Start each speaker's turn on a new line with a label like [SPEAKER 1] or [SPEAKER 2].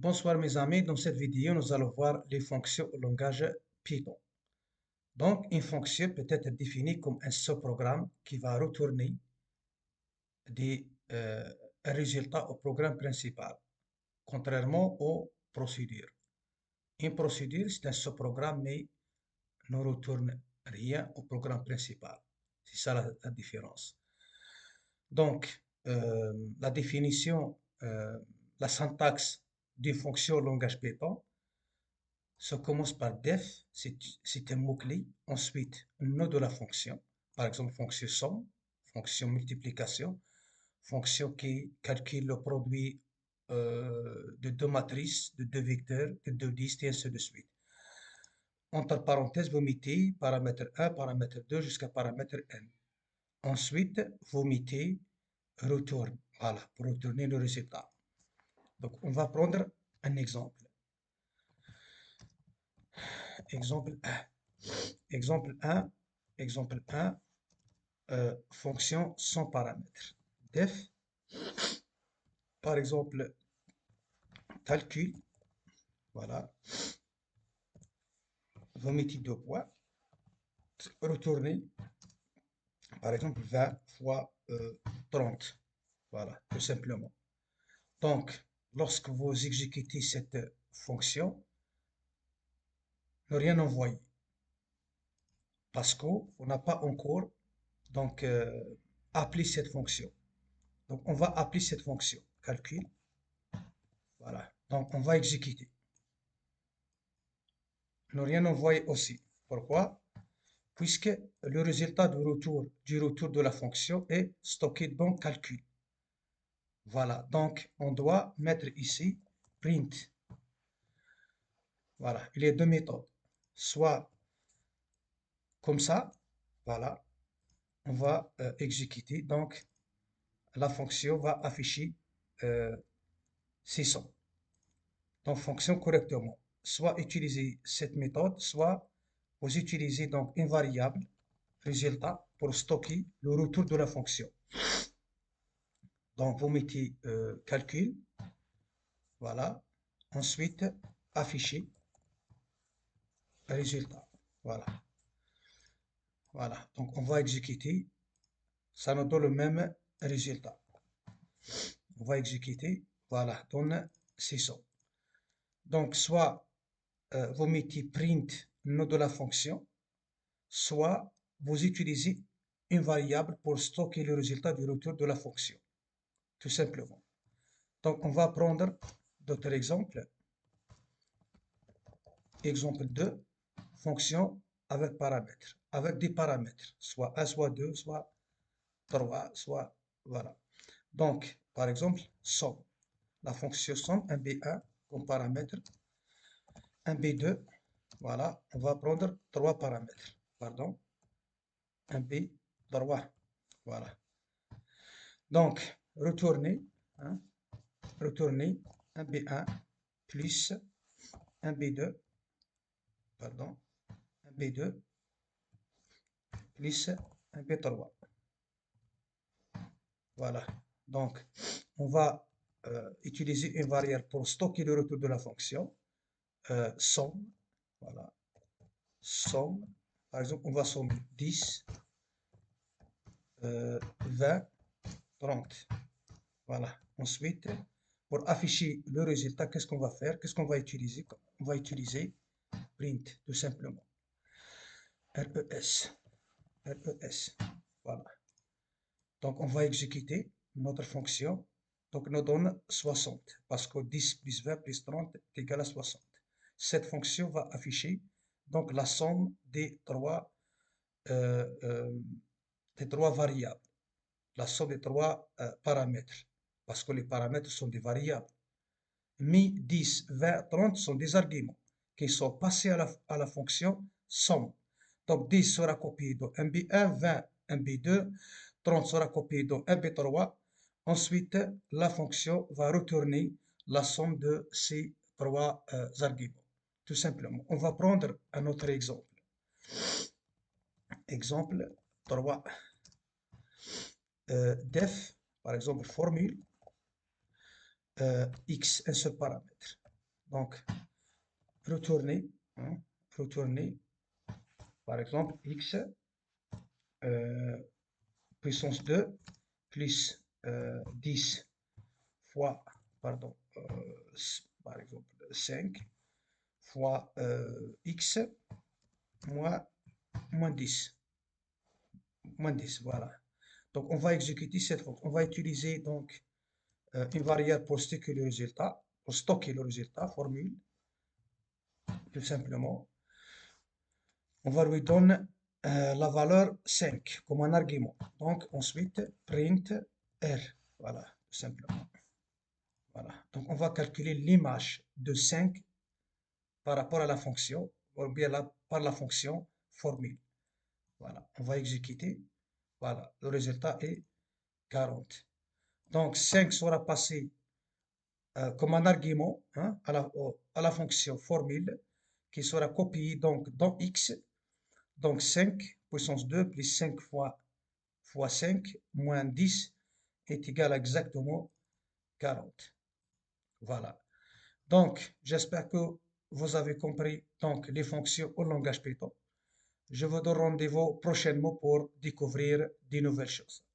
[SPEAKER 1] Bonsoir mes amis, dans cette vidéo nous allons voir les fonctions au langage Python. Donc une fonction peut être définie comme un sous-programme qui va retourner un résultat au programme principal, contrairement aux procédures. Une procédure c'est un sous-programme mais ne retourne rien au programme principal. C'est ça la différence. Donc la définition, la syntaxe d'une fonction au langage Python. Ça commence par def, c'est un mot-clé. Ensuite, un nom de la fonction. Par exemple, fonction somme, fonction multiplication, fonction qui calcule le produit de deux matrices, de deux vecteurs, de deux listes, et ainsi de suite. Entre parenthèses, vous mettez paramètre 1, paramètre 2 jusqu'à paramètre n. Ensuite, vous mettez retourne, voilà, pour retourner le résultat. Donc, on va prendre un exemple. Exemple 1. Exemple 1, fonction sans paramètres. Def, par exemple, calcul, voilà, vous mettez deux points, retournez, par exemple, 20 fois 30, voilà, tout simplement. Donc, lorsque vous exécutez cette fonction, ne rien envoyer, parce qu'on n'a pas encore donc appelé cette fonction. Donc, on va appeler cette fonction, calcul, voilà, donc on va exécuter. Ne rien envoyer aussi. Pourquoi? Puisque le résultat du retour de la fonction est stocké dans calcul. Voilà, donc on doit mettre ici print. Voilà, il y a deux méthodes. Soit comme ça, voilà, on va exécuter, donc la fonction va afficher 600. Donc fonctionne correctement. Soit utiliser cette méthode, soit vous utilisez donc une variable résultat pour stocker le retour de la fonction. Donc vous mettez calcul, voilà, ensuite afficher résultat, voilà, voilà. Donc on va exécuter, ça nous donne le même résultat. On va exécuter, voilà, donne 600. Donc soit vous mettez print le nom de la fonction, soit vous utilisez une variable pour stocker le résultat du retour de la fonction, tout simplement. Donc on va prendre d'autres exemples. Exemple 2, fonction avec paramètres, avec des paramètres, soit 1, soit 2, soit 3, soit voilà. Donc, par exemple, somme. La fonction somme, un B1 comme paramètre, un B2, voilà, on va prendre 3 paramètres, pardon, un B3, voilà. Donc, retourner, hein, retourner un B1 plus un B2, pardon, un B2 plus un B3. Voilà. Donc, on va utiliser une variable pour stocker le retour de la fonction. Somme. Voilà. Somme. Par exemple, on va sommer 10, 20, 30. Voilà. Ensuite, pour afficher le résultat, qu'est-ce qu'on va faire? Qu'est-ce qu'on va utiliser? On va utiliser print, tout simplement. RES. RES. Voilà. Donc, on va exécuter notre fonction. Donc, nous donne 60, parce que 10 plus 20 plus 30 est égal à 60. Cette fonction va afficher donc la somme des trois variables, la somme des trois paramètres, parce que les paramètres sont des variables. Mais 10, 20, 30 sont des arguments qui sont passés à la fonction somme. Donc 10 sera copié dans un B1, 20 un B2, 30 sera copié dans un B3. Ensuite, la fonction va retourner la somme de ces trois arguments. Tout simplement. On va prendre un autre exemple. Exemple 3. Def, par exemple, formule, x, un seul paramètre. Donc, retourner, hein, retourner, par exemple, x puissance 2 plus 10 fois, pardon, par exemple, 5 fois x moins 10. Moins 10, voilà. Donc, on va exécuter cette fonction. On va utiliser donc une variable pour stocker le résultat, formule, tout simplement. On va lui donner la valeur 5 comme un argument. Donc, ensuite, print R. Voilà, tout simplement. Voilà. Donc, on va calculer l'image de 5 par rapport à la fonction, ou bien par la fonction formule. Voilà, on va exécuter. Voilà, le résultat est 40. Donc, 5 sera passé comme un argument, hein, à la fonction formule qui sera copiée donc dans x. Donc 5 puissance 2 plus 5 fois 5 moins 10 est égal à exactement 40. Voilà. Donc, j'espère que vous avez compris donc, les fonctions au langage Python. Je vous donne rendez-vous prochainement pour découvrir de nouvelles choses.